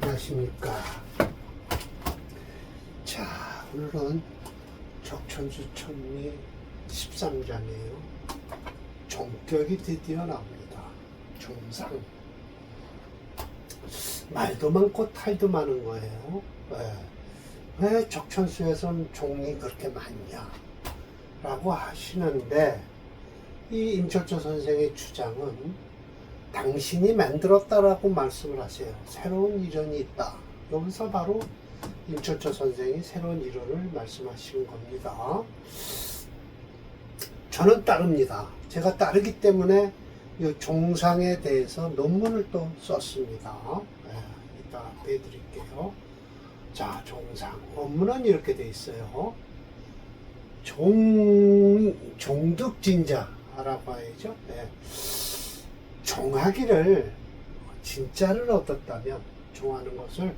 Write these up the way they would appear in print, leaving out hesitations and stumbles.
안녕하십니까. 자, 오늘은 적천수 천리 13장이에요. 종격이 드디어 나옵니다. 종상. 말도 많고 탈도 많은 거예요. 왜 적천수에선 종이 그렇게 많냐? 라고 하시는데, 이 임철조 선생의 주장은 당신이 만들었다라고 말씀을 하세요. 새로운 이론이 있다. 여기서 바로 임철조 선생이 새로운 이론을 말씀하시는 겁니다. 저는 따릅니다. 제가 따르기 때문에 이 종상에 대해서 논문을 또 썼습니다. 이따 해드릴게요. 자, 종상. 원문은 이렇게 돼 있어요. 종득진자라고 해야죠. 종하기를 진짜를 얻었다면, 종하는 것을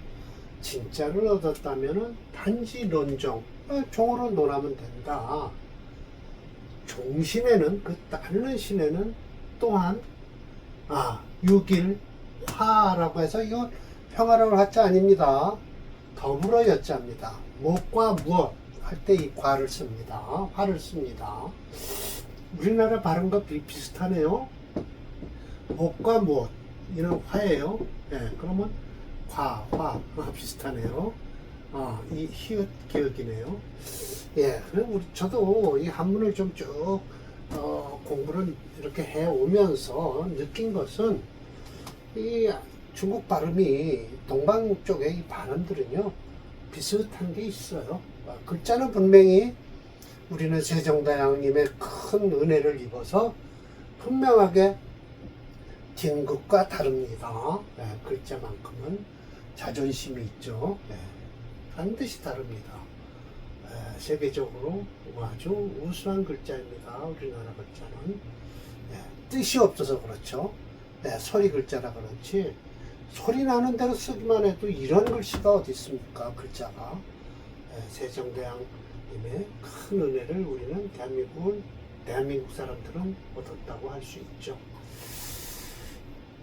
진짜를 얻었다면 단지 논종, 종으로 논하면 된다. 종신에는, 그 따르는 신에는 또한 육일화라고 해서 이건 평화로울 화자 아닙니다. 더불어 여자입니다. 무엇과 무엇 할 때 이 과를 씁니다. 화를 씁니다. 우리나라 발음과 비슷하네요. 무엇과 무엇, 이는 화예요. 그러면 과, 화, 비슷하네요. 이 히읗 기억이네요. 저도 이 한문을 좀 쭉 공부를 이렇게 해 오면서 느낀 것은 이 중국 발음이 동방 쪽의 이 발음들은요 비슷한 게 있어요. 글자는 분명히 우리는 세종대왕님의 큰 은혜를 입어서 분명하게 진국과 다릅니다. 글자만큼은 자존심이 있죠. 반드시 다릅니다. 세계적으로 아주 우수한 글자입니다. 우리나라 글자는. 뜻이 없어서 그렇죠. 소리 글자라 그렇지, 소리 나는 대로 쓰기만 해도 이런 글씨가 어디 있습니까? 글자가. 세종대왕님의 큰 은혜를 우리는 대한민국 사람들은 얻었다고 할 수 있죠.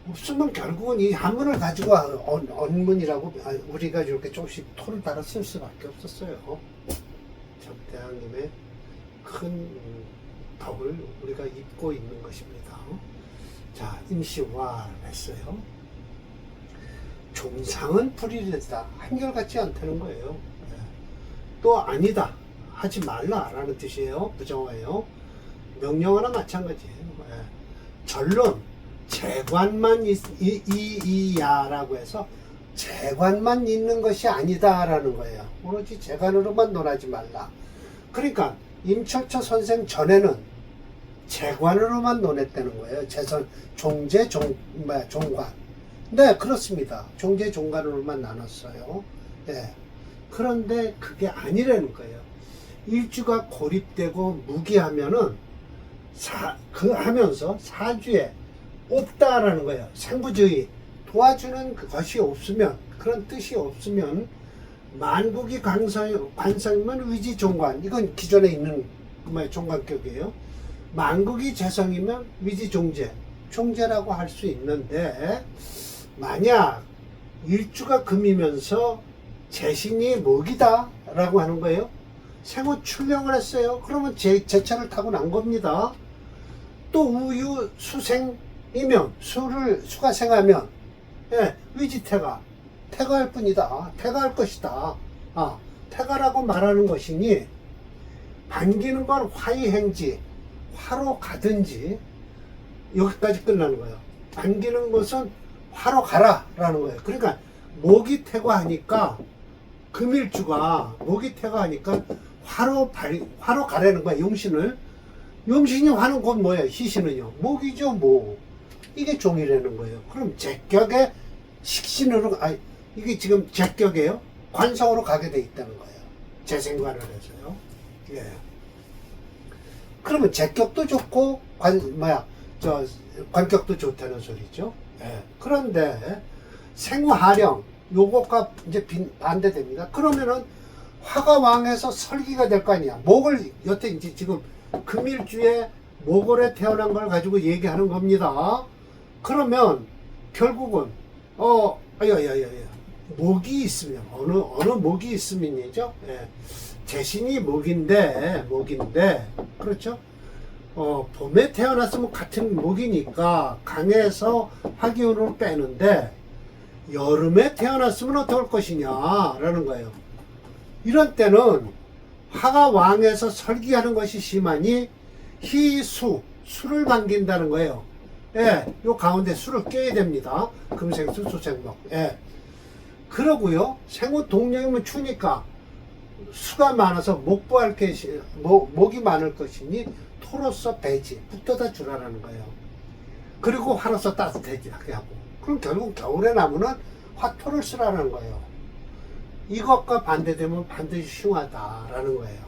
없으면 결국은 이 한문을 가지고 언문이라고 우리가 이렇게 조금씩 토를 달아 쓸 수밖에 없었어요. 참 대왕님의 큰 덕을 우리가 입고 있는 것입니다. 자, 임시화를 했어요. 종상은 불일이다. 한결같지 않다는 거예요. 또 아니다, 하지 말라라는 뜻이에요. 부정어예요. 명령어나 마찬가지예요. 전론, 재관만 이야라고 해서 재관만 있는 것이 아니다라는 거예요. 오로지 재관으로만 논하지 말라. 그러니까 임철초 선생 전에는 재관으로만 논했다는 거예요. 종재, 종관. 네, 그렇습니다. 종재, 종관으로만 나눴어요. 그런데 그게 아니라는 거예요. 일주가 고립되고 무기하면은 하면서 사주에 없다라는 거예요. 생부주의, 도와주는 것이 없으면, 그런 뜻이 없으면, 만국이 관성이면 위지종관, 이건 기존에 있는 종관격이에요. 만국이 재성이면 위지종재, 종재라고 할 수 있는데, 만약 일주가 금이면서 재신이 목이다 라고 하는 거예요. 생후 출령을 했어요. 그러면 제차를 타고 난 겁니다. 또 우유 수생이면, 수가 생하면, 위지태가, 태가할 뿐이다. 태가할 것이다. 태가라고 말하는 것이니, 반기는 건 화이행지, 화로 가든지, 여기까지 끝나는 거예요. 반기는 것은 화로 가라 라는 거예요. 그러니까 목이 태가하니까, 금일주가 목이 태가하니까 화로 가라는 거야. 용신이 화는 곧 뭐야? 희신은요, 목이죠. 목. 이게 종이라는 거예요. 그럼 제격의 식신으로, 이게 지금 제격이에요. 관성으로 가게 돼 있다는 거예요. 재생관을 해서요. 그러면 제격도 좋고 관격도 좋다는 소리죠. 그런데 생화령, 요것과 이제 반대됩니다. 그러면은 화가 왕해서 설기가 될 거 아니야. 목을 여태 이제 지금 금일주에 목월에 태어난 걸 가지고 얘기하는 겁니다. 그러면 결국은 아야야야야. 목이 있으면, 어느 목이 있으면이죠. 예. 재신이 목인데, 그렇죠? 봄에 태어났으면 같은 목이니까 강에서 화기운을 빼는데, 여름에 태어났으면 어떨 것이냐라는 거예요. 이런 때는 화가 왕에서 설기하는 것이 심하니 수를 반긴다는 거예요. 예, 요 가운데 수를 껴야 됩니다. 금생수 수생목. 예. 그러고요. 생후 동령이면 추니까 수가 많아서 목보할 것이 목이 많을 것이니 토로서 배지 붙어다 주라라는 거예요. 그리고 화로서 따뜻하게 하고. 그럼 결국 겨울의 나무는 화토를 쓰라는 거예요. 이것과 반대되면 반드시 흉하다라는 거예요.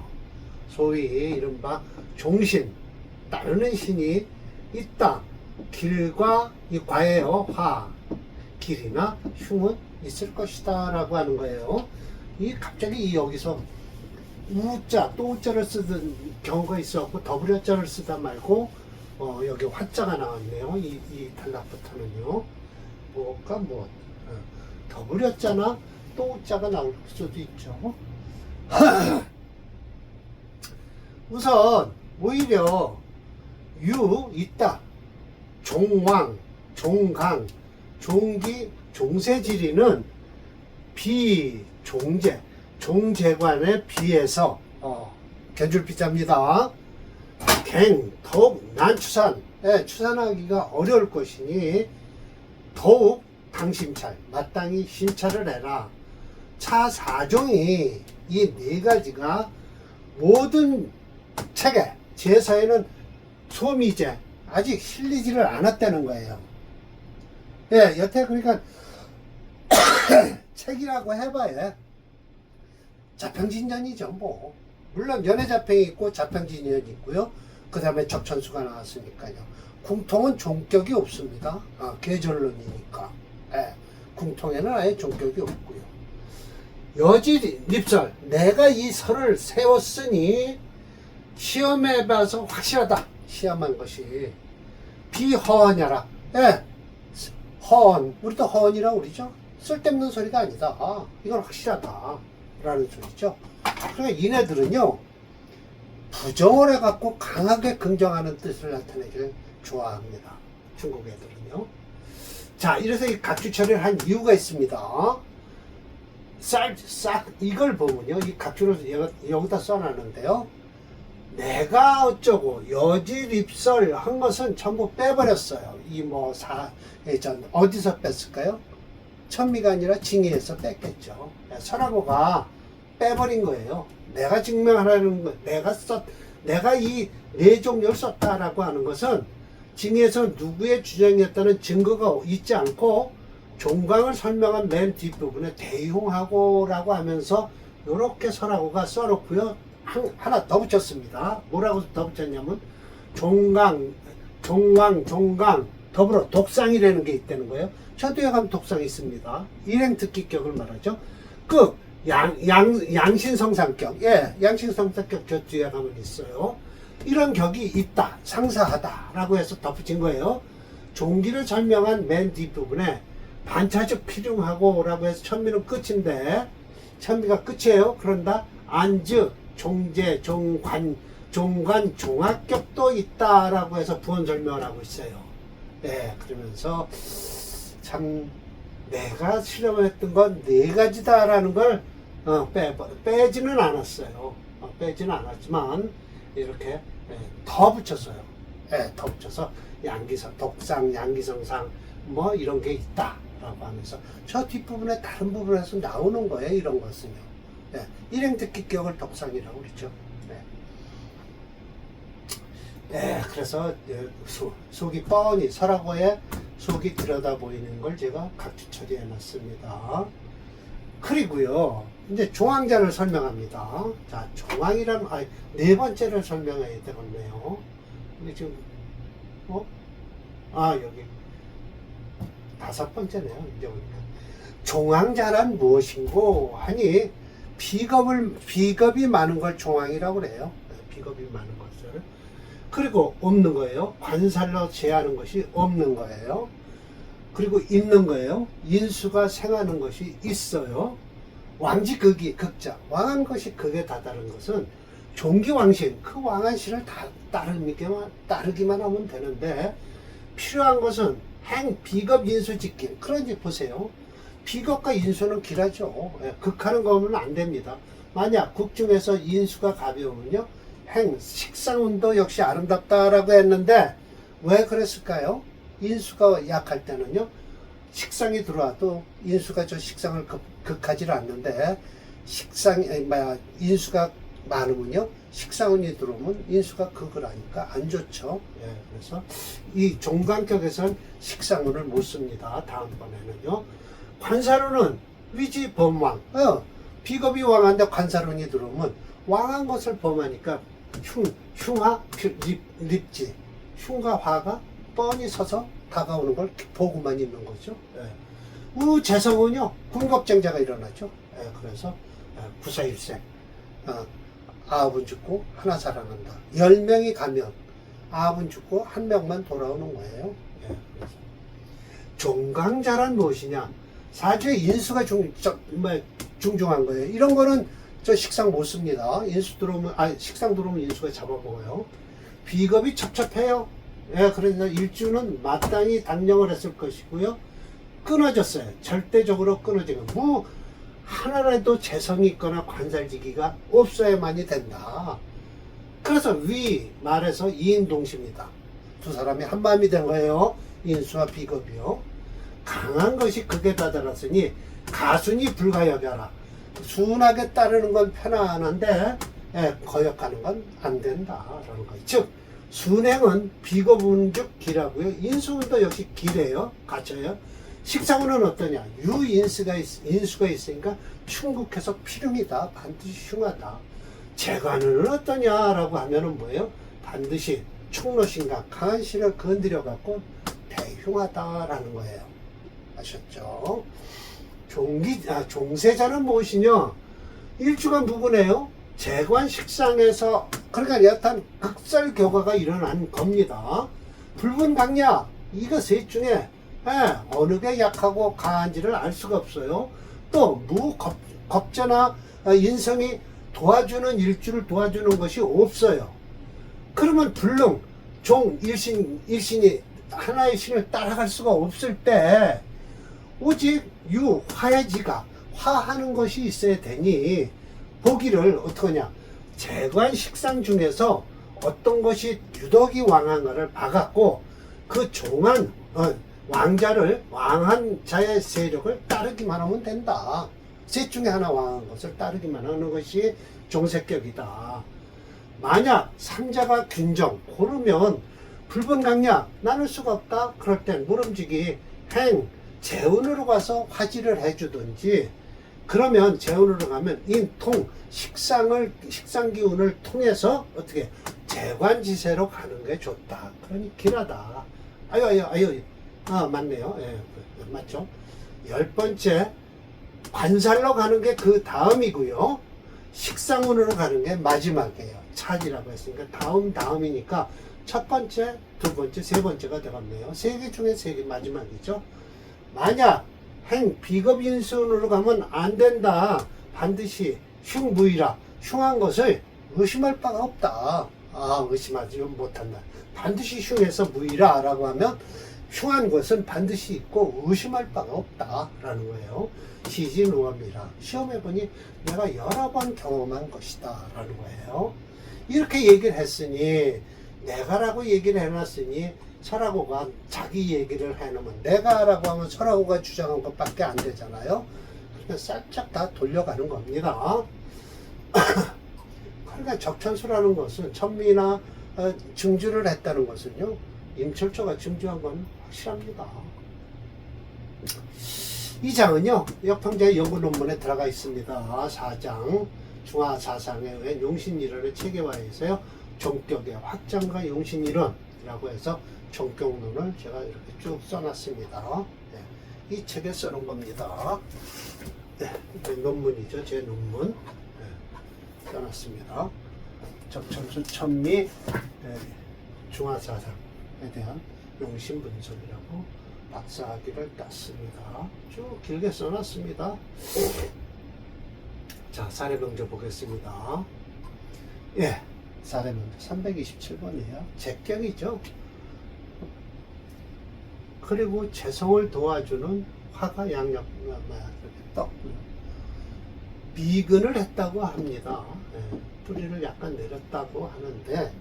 소위 이른바 종신, 따르는 신이 있다. 길과 이 과예요. 화, 길이나 흉은 있을 것이다 라고 하는 거예요. 갑자기 여기서 우자, 또 우자를 쓰던 경우가 있었고 더블여자를 쓰다 말고 여기 화자가 나왔네요. 이 단락부터는요. 더블여자나 또 우자가 나올 수도 있죠. 우선 오히려 있다. 종왕, 종강, 종기, 종세지리는 비종재, 종재관에 비해서 견줄비자입니다. 갱, 더욱 난추산, 추산하기가 어려울 것이니 더욱 당심찰, 마땅히 심찰을 해라. 차 4종이 이 네 가지가 모든 책에 제서에는 소미제 아직 실리지를 않았다는 거예요. 예, 여태 그러니까 책이라고 해봐야 자평진전이죠. 뭐 물론 연애자평이 있고 자평진전이 있고요. 그 다음에 적천수가 나왔으니까요. 궁통은 종격이 없습니다. 계절론이니까. 예, 궁통에는 아예 종격이 없고요. 여지 립설, 내가 이 설을 세웠으니 시험해 봐서 확실하다. 시험한 것이 비허언이라. 예, 허언, 우리도 허언이라고 그러죠. 쓸데없는 소리가 아니다. 이건 확실하다 라는 소리죠. 그러니까 이네들은요 부정을 해갖고 강하게 긍정하는 뜻을 나타내길 좋아합니다. 중국 애들은요. 자, 이래서 이 각주 처리를 한 이유가 있습니다. 이걸 보면요, 이 각주를 여기다 써놨는데요, 내가 어쩌고 여지립설 한 것은 전부 빼버렸어요. 어디서 뺐을까요? 천미가 아니라 징의에서 뺐겠죠. 설하고가 빼버린 거예요. 내가 증명하라는 거, 내가 이 네 종류를 썼다라고 하는 것은 징의에서 누구의 주장이었다는 증거가 있지 않고 종강을 설명한 맨 뒷부분에 대용하고라고 하면서 이렇게 설하고가 써놓고요. 하나 더 붙였습니다. 뭐라고 더 붙였냐면 종강, 더불어 독상이라는 게 있다는 거예요. 저 뒤에 가면 독상이 있습니다. 일행특기격을 말하죠. 양신성상격, 예, 양신성상격 저 뒤에 가면 있어요. 이런 격이 있다, 상사하다 라고 해서 덧붙인 거예요. 종기를 설명한 맨 뒷부분에 반차적 필용하고 라고 해서 천미는 끝인데, 천미가 끝이에요. 그런다 안즉 종재, 종관, 종합격도 있다라고 해서 부언 설명을 하고 있어요. 네, 그러면서 참 내가 실험했던 건 네 가지다라는 걸 빼지는 않았어요. 빼지는 않았지만 이렇게 더 붙였어요. 더 붙여서 양기성, 독상, 양기성상 뭐 이런 게 있다라고 하면서 저 뒷부분에 다른 부분에서 나오는 거예요. 이런 것은요. 일행특기격을 독상이라고 그랬죠. 그래서 속이 뻔히 설하고의 속이 들여다 보이는 걸 제가 각주 처리해 놨습니다. 그리고요, 이제 종황자를 설명합니다. 자, 종황이라는, 네 번째를 설명해야 되겠네요. 근데 지금, 여기 다섯 번째네요. 이제 보니까. 종황자란 무엇인고 하니, 비겁이 많은 걸 종황이라고 그래요. 비겁이 많은 것을. 그리고 없는 거예요. 관살로 제하는 것이 없는 거예요. 그리고 있는 거예요. 인수가 생하는 것이 있어요. 왕지 극이 극자. 왕한 것이 극에 다다른 것은 종기왕신, 그 왕한신을 다 따르기만 하면 되는데, 필요한 것은 행, 비겁, 인수, 직긴. 그런지 보세요. 비겁과 인수는 길하죠. 예, 극하는 거면 안 됩니다. 만약 극 중에서 인수가 가벼우면요, 행, 식상운도 역시 아름답다라고 했는데, 왜 그랬을까요? 인수가 약할 때는요, 식상이 들어와도 인수가 저 식상을 극하지 않는데, 인수가 많으면요, 식상운이 들어오면 인수가 극을 하니까 안 좋죠. 예, 그래서 이 종간격에서는 식상운을 못 씁니다. 다음번에는요. 관사론은 위지 범왕. 비겁이 왕한데 관사론이 들어오면 왕한 것을 범하니까 흉화, 립지. 흉과 화가 뻔히 서서 다가오는 걸 보고만 있는 거죠. 예. 우재성은요, 군겁쟁자가 일어나죠. 예, 그래서 구사일생. 아홉은 죽고 하나 살아난다. 10명이 가면 아홉은 죽고 한 명만 돌아오는 거예요. 예, 그래서 종강자란 무엇이냐? 사주의 인수가 중중한 거예요. 이런 거는 저 식상 못 씁니다. 인수 들어오면, 식상 들어오면 인수가 잡아먹어요. 비겁이 첩첩해요. 예, 그러니까 일주는 마땅히 단령을 했을 것이고요. 끊어졌어요. 절대적으로 끊어지고, 하나라도 재성이 있거나 관살지기가 없어야만이 된다. 그래서 위 말에서 이인동시입니다. 두 사람이 한마음이 된 거예요. 인수와 비겁이요. 강한 것이 극에 다다랐으니 가순이 불가역하라. 순하게 따르는 건 편안한데 거역하는 건 안 된다라는 거예요. 즉 순행은 비겁운즉 기라고요. 인수운도 역시 기래요. 갇혀요. 식상운은 어떠냐? 인수가 있으니까 충국해서 필흉이다. 반드시 흉하다. 재관운은 어떠냐라고 하면은 뭐예요? 반드시 충로신강, 강한 신을 건드려 갖고 대흉하다라는 거예요. 아셨죠? 종세자는 무엇이냐? 일주가 무구네요. 재관 식상에서, 그러니까 여탄 극설교과가 일어난 겁니다. 불분강약, 이거 셋 중에 어느 게 약하고 강한지를 알 수가 없어요. 또 무겁자나 인성이 도와주는 일주를 도와주는 것이 없어요. 그러면 불능, 일신이 하나의 신을 따라갈 수가 없을 때 오직 화해지가 화하는 것이 있어야 되니 보기를 어떻게 하냐? 재관 식상 중에서 어떤 것이 유덕이 왕한가를 봐갖고 그 종한 왕한 자의 세력을 따르기만 하면 된다. 셋 중에 하나 왕한 것을 따르기만 하는 것이 종색격이다. 만약 삼자가 균정 고르면 불분강약 나눌 수가 없다. 그럴 땐 모름지기 행 재운으로 가서 화지를 해주든지, 그러면 재운으로 가면 인통 식상기운을 통해서 어떻게 재관지세로 가는 게 좋다. 그러니 길하다. 아유. 맞네요. 예, 맞죠? 10번째, 관살로 가는 게 그 다음이고요. 식상운으로 가는 게 마지막이에요. 차지라고 했으니까 다음이니까 첫 번째, 두 번째, 세 번째가 되겠네요. 세 개 중에 세 개 마지막이죠. 만약 비겁인순으로 가면 안 된다. 반드시 흉무이라. 흉한 것을 의심할 바가 없다. 의심하지 못한다. 반드시 흉해서 무이라 라고 하면 흉한 것은 반드시 있고 의심할 바가 없다라는 거예요. 시진우합니다. 시험해보니 내가 여러 번 경험한 것이다 라는 거예요. 이렇게 얘기를 했으니, 내가라고 얘기를 해놨으니 설하고가 자기 얘기를 해놓으면 내가라고 하면 설하고가 주장한 것밖에 안 되잖아요. 그러니까 살짝 다 돌려가는 겁니다. 그러니까 적천수라는 것은 천미나 증주를 했다는 것은요, 임철조가 증주한 건 확실합니다. 이 장은요, 역평자의 연구 논문에 들어가 있습니다. 4장 중화사상에 의한 용신이론의 체계화에서요, 종격의 확장과 용신이론이라고 해서 종격론을 제가 이렇게 쭉 써놨습니다. 네, 이 책에 써놓은 겁니다. 네, 논문이죠. 제 논문. 네, 써놨습니다. 적천수 천미 중화사상에 대한 용신 분석이라고 박사학위를 땄습니다. 쭉 길게 써놨습니다. 자, 사례명조 보겠습니다. 예, 사례명조 327번이에요. 제격이죠. 그리고 재성을 도와주는 화가 양력 이렇게 떴고요. 미근을 했다고 합니다. 예, 뿌리를 약간 내렸다고 하는데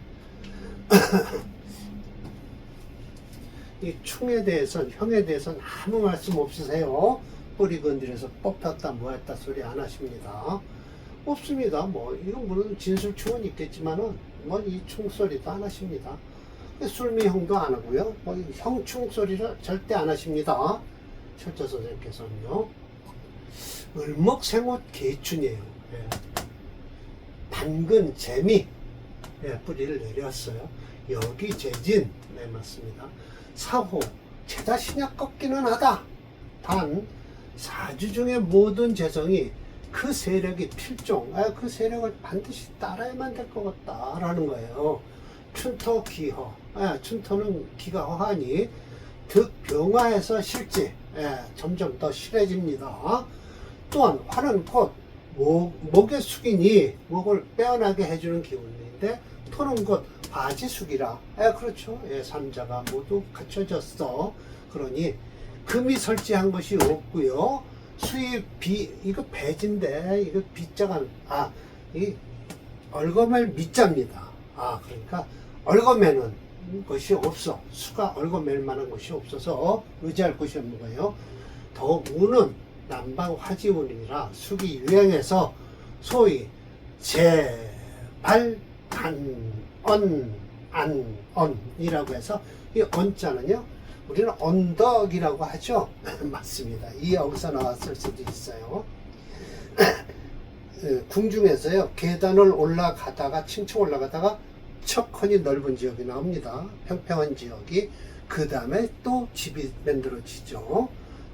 이 충에 대해서는, 형에 대해서는 아무 말씀 없으세요. 뿌리 건드려서 뽑혔다 뭐했다 소리 안 하십니다. 없습니다. 뭐 이건 물론 진술충은 있겠지만은 뭐 이 충소리도 안 하십니다. 술미형도 안 하고요. 뭐 형 충소리를 절대 안 하십니다. 철저 선생님께서는요. 을목생옷 개춘이에요. 예. 단근 재미, 예, 뿌리를 내렸어요. 여기 재진, 네, 맞습니다. 사호 제다 신약 꺾기는 하다. 단 사주 중의 모든 재성이 그 세력이 필종, 그 세력을 반드시 따라야만 될 것 같다라는 거예요. 춘토 기허, 춘토는 기가 허하니 득병화에서 실제, 점점 더 실해집니다. 또한 화는 곧 목의 숙이니 목을 빼어나게 해주는 기운인데, 토는 곧 바지숙이라, 그렇죠. 삼자가 모두 갖춰졌어. 그러니 금이 설지한 것이 없고요. 수입 비, 이거 배진데 이거 비자가 이 얼거멜 미자입니다. 그러니까 얼거매는 것이 없어. 수가 얼거맬 만한 것이 없어서 의지할 것이 없는 거예요. 더욱 운은 남방 화지운이라 숙이 유행해서 소위 제발 언이라고 해서 이 언자는요, 우리는 언덕이라고 하죠. 맞습니다. 이 여기서 나왔을 수도 있어요. 궁중에서요, 계단을 올라가다가 층층 올라가다가 척헌이 넓은 지역이 나옵니다. 평평한 지역이. 그 다음에 또 집이 만들어지죠.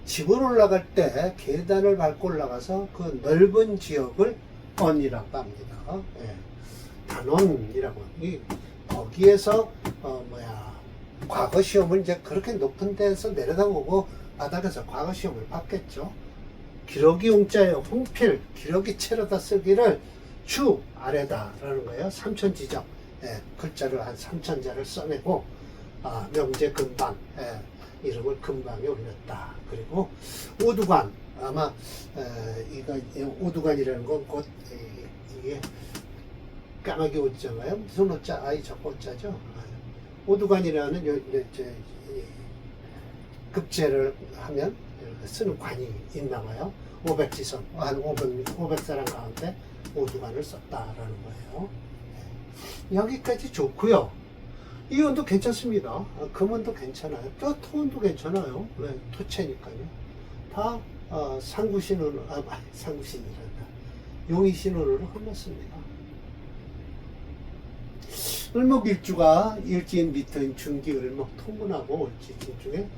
집을 올라갈 때 계단을 밟고 올라가서 그 넓은 지역을 언이라고 합니다. 단원이라고. 거기에서 과거 시험을 이제 그렇게 높은 데서 내려다보고 바닥에서 과거 시험을 봤겠죠. 기러기 홍자에 홍필, 기러기 채로다 쓰기를 주 아래다라는 거예요. 삼천지정, 글자를 한 3천자를 써내고 명제 금방, 이름을 금방에 올렸다. 그리고 오두관, 아마 이거 오두관이라는 건 곧 이게 까마귀 오자가요? 무슨 오자? 아이 저거 오자죠. 오두관이라는 급제를 하면 쓰는 관이 있나 봐요. 500지선, 한 500사람 가운데 오두관을 썼다라는 거예요. 여기까지 좋고요. 이온도 괜찮습니다. 금원도 괜찮아요. 또 토원도 괜찮아요. 왜? 토체니까요. 다 상구신으로, 상구신이란다. 용의신으로 흘렀습니다. 을목일주가 일지인 밑인 중기 을목 통문하고 을지진 중에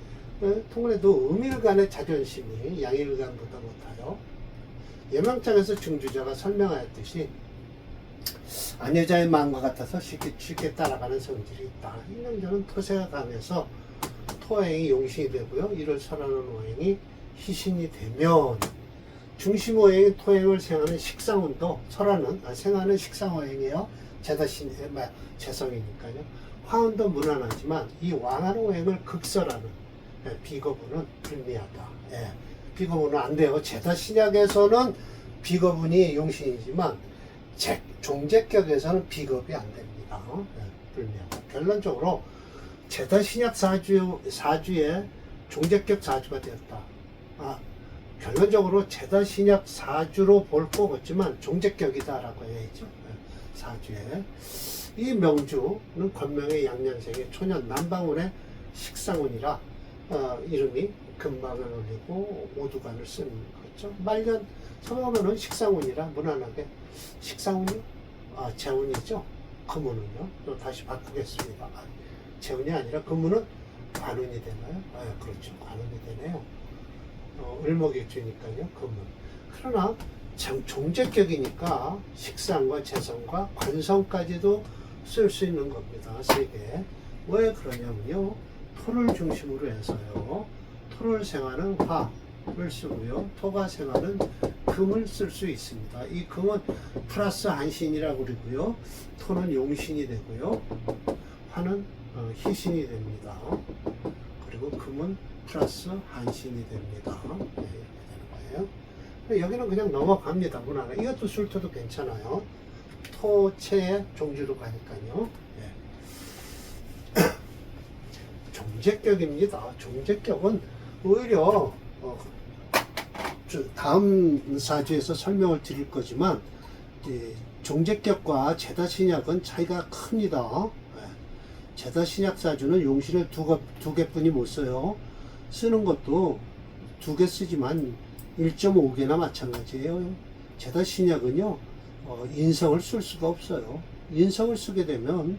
통문에도 음일간의 자존심이 양일간보다 못하여 예망장에서 중주자가 설명하였듯이 아녀자의 마음과 같아서 쉽게 따라가는 성질이 있다. 이 명절은 토세가 강해서 토행이 용신이 되고요. 이를 설하는 오행이 희신이 되면 중심 오행이 토행을 생하는 식상운도 생하는 식상오행이에요. 재성이니까요. 화운도 무난하지만 이 왕하는 오행을 극설하는 비거분은 불미하다. 비거분은 안 돼요. 제다신약에서는 비거분이 용신이지만 종제격에서는 비겁이 안 됩니다. 불미하다. 결론적으로 제다신약 사주에 종제격 사주가 되었다. 결론적으로 제다신약 사주로 볼 거겠지만 종제격이다라고 해야죠. 사주에. 이 명주는 권명의 양년생의 초년 남방운의 식상운이라 이름이 금방을 올리고 오두관을 쓰는 거죠. 말년 성함은 식상운이라 무난하게 식상운이요? 재운이죠. 금운은요. 또 다시 바꾸겠습니다. 재운이 아니라 금운은 관운이 되나요? 그렇죠. 관운이 되네요. 을목일주니까요. 금운. 그러나 종제격이니까 식상과 재성과 관성까지도 쓸 수 있는 겁니다. 세 개. 왜 그러냐면요. 토를 중심으로 해서요. 토를 생하는 화를 쓰고요. 토가 생하는 금을 쓸 수 있습니다. 이 금은 플러스 한신이라고 그러고요. 토는 용신이 되고요. 화는 희신이 됩니다. 그리고 금은 플러스 한신이 됩니다. 네, 이렇게 되는 거예요. 여기는 그냥 넘어갑니다. 무난하. 이것도 술토도 괜찮아요. 토체의 종주로 가니까요. 네. 종제격입니다. 종제격은 오히려 다음 사주에서 설명을 드릴 거지만 종제격과 제다신약은 차이가 큽니다. 제다신약 사주는 용신을 두 개뿐이 못 써요. 쓰는 것도 2개 쓰지만 1.5개나 마찬가지예요. 제다신약은요 인성을 쓸 수가 없어요. 인성을 쓰게 되면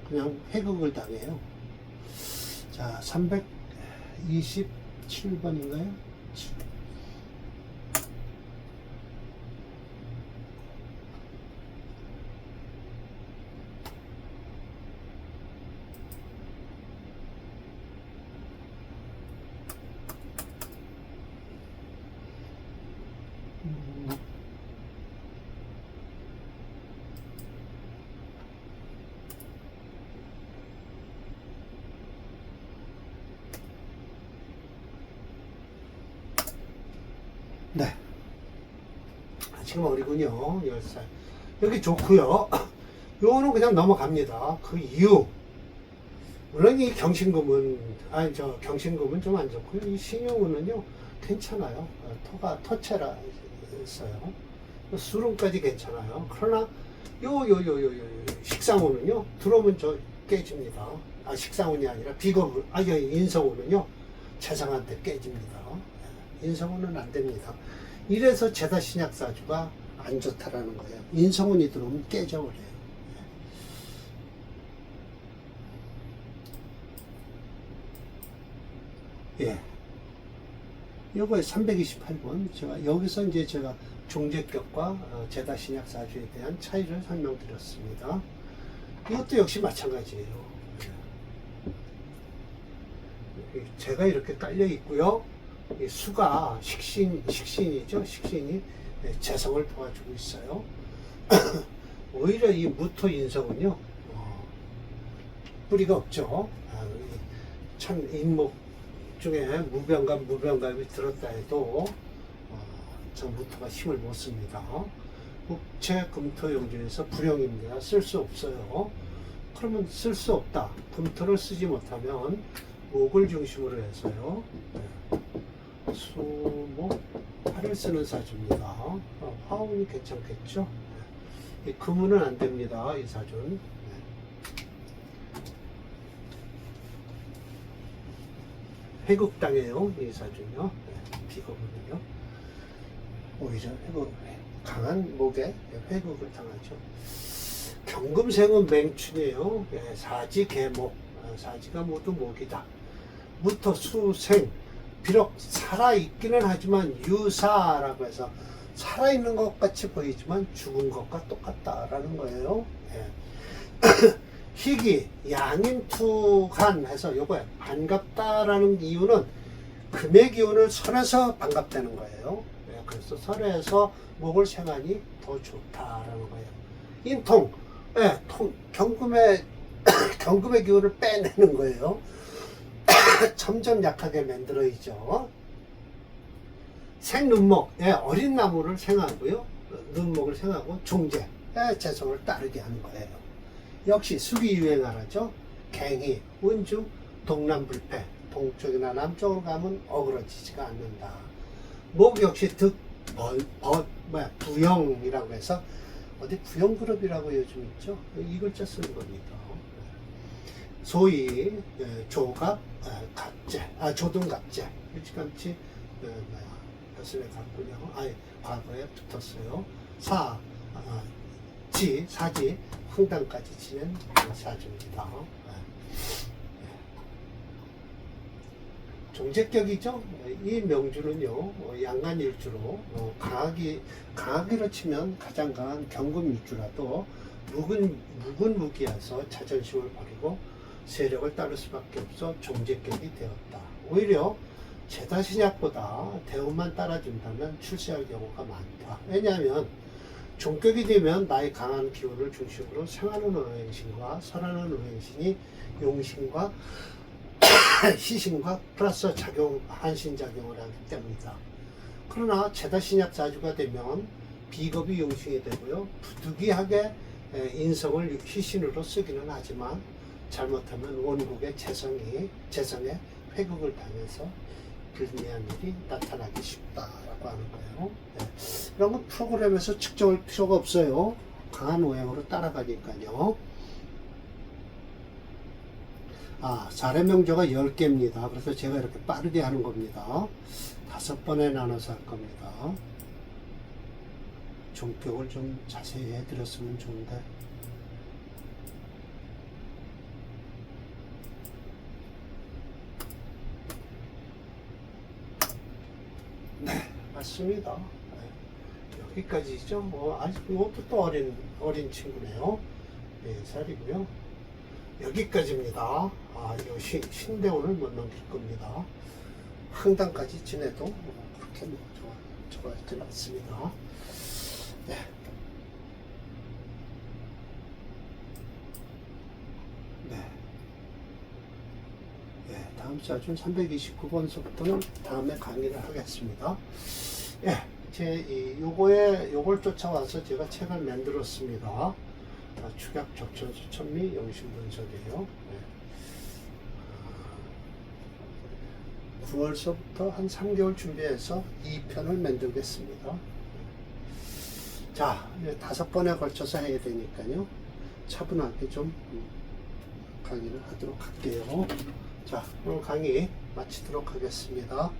그냥 회극을 당해요. 자, 327번인가요? 네. 지금 어리군요. 10살. 여기 좋고요. 요거는 그냥 넘어갑니다. 그 이유. 물론 이 경신금은, 경신금은 좀 안 좋고요. 이 신용은요, 괜찮아요. 토체라 했어요. 수lum까지 괜찮아요. 그러나, 식상운은요, 들어오면 깨집니다. 식상운이 아니라 인성운은요, 재상한테 깨집니다. 인성운은 안 됩니다. 이래서 제다신약 사주가 안 좋다라는 거예요. 인성운이 들어오면 깨져버려요. 예. 요거에 328번. 여기서 이제 제가 종제격과 제다신약 사주에 대한 차이를 설명드렸습니다. 이것도 역시 마찬가지예요. 제가 이렇게 깔려 있고요. 이 수가 식신이죠. 식신이 재성을 도와주고 있어요. 오히려 이 무토 인성은요, 뿌리가 없죠. 참 인목 중에 무병갑이 들었다 해도 저 무토가 힘을 못 씁니다. 국체 금토용주에서 불용입니다. 쓸 수 없어요. 그러면 쓸 수 없다. 금토를 쓰지 못하면 목을 중심으로 해서요. 수목 화를 쓰는 사주입니다. 화운이 괜찮겠죠? 이 금운은 안 됩니다. 이 사주는. 회극당해요. 이 사주는요. 비금운은요. 오히려 강한 목에 회극을 당하죠. 경금생은 맹춘이에요. 사지, 계목. 사지가 모두 목이다. 무토, 수생. 비록 살아있기는 하지만 유사라고 해서 살아있는 것 같이 보이지만 죽은 것과 똑같다라는 거예요. 희기, 양인투간 해서 요거에 반갑다라는 이유는 금의 기운을 설해서 반갑다는 거예요. 그래서 설해서 목을 생하니 더 좋다라는 거예요. 인통, 경금의 기운을 빼내는 거예요. 점점 약하게 만들어지죠. 생눈목, 어린 나무를 생하고요. 눈목을 생하고 종제, 재성을 따르게 하는 거예요. 역시 수기 유행하라죠. 갱희, 운주, 동남불패, 동쪽이나 남쪽으로 가면 어그러지지가 않는다. 목 역시 부영이라고 해서 어디 부영그룹이라고 요즘 있죠. 이 글자 쓰는 겁니다. 소위 조갑, 갑제, 조등갑제, 일찌감치 벼슬에 갔군요. 과거에 붙었어요. 사지, 흥당까지 지낸 사주입니다. 종제격이죠. 이 명주는요, 양간일주로 강하기로 치면 가장 강한 경금일주라도 묵은 무기여서 자존심을 버리고 세력을 따를 수밖에 없어 종제격이 되었다. 오히려 제다신약보다 대우만 따라준다면 출세할 경우가 많다. 왜냐하면 종격이 되면 나의 강한 기운을 중심으로 생하는 오행신과 설하는 오행신이 용신과 시신과 플러스 작용, 한신작용을 하기 때문이다. 그러나 제다신약 자주가 되면 비겁이 용신이 되고요. 부득이하게 인성을 희신으로 쓰기는 하지만 잘못하면 원국의 재성에 회극을 당해서 불리한 일이 나타나기 쉽다라고 하는 거예요. 네. 이런 건 프로그램에서 측정할 필요가 없어요. 강한 오행으로 따라가니까요. 사례명조가 10개입니다. 그래서 제가 이렇게 빠르게 하는 겁니다. 5번에 나눠서 할 겁니다. 종격을 좀 자세히 해드렸으면 좋은데. 네, 맞습니다. 네, 여기까지죠. 아직 이것도 또 어린 친구네요. 4살이고요. 여기까지입니다. 이 신대원을 못 넘길 겁니다. 항단까지 지내도 그렇게 좋아하지는 않습니다. 네. 다음 자준 329번서부터는 다음에 강의를 하겠습니다. 요걸 쫓아와서 제가 책을 만들었습니다. 축약 적천 수천미 영신분석이에요. 9월서부터 한 3개월 준비해서 2편을 만들겠습니다. 자, 이제 5번에 걸쳐서 해야 되니까요. 차분하게 좀 강의를 하도록 할게요. 자, 오늘 강의 마치도록 하겠습니다.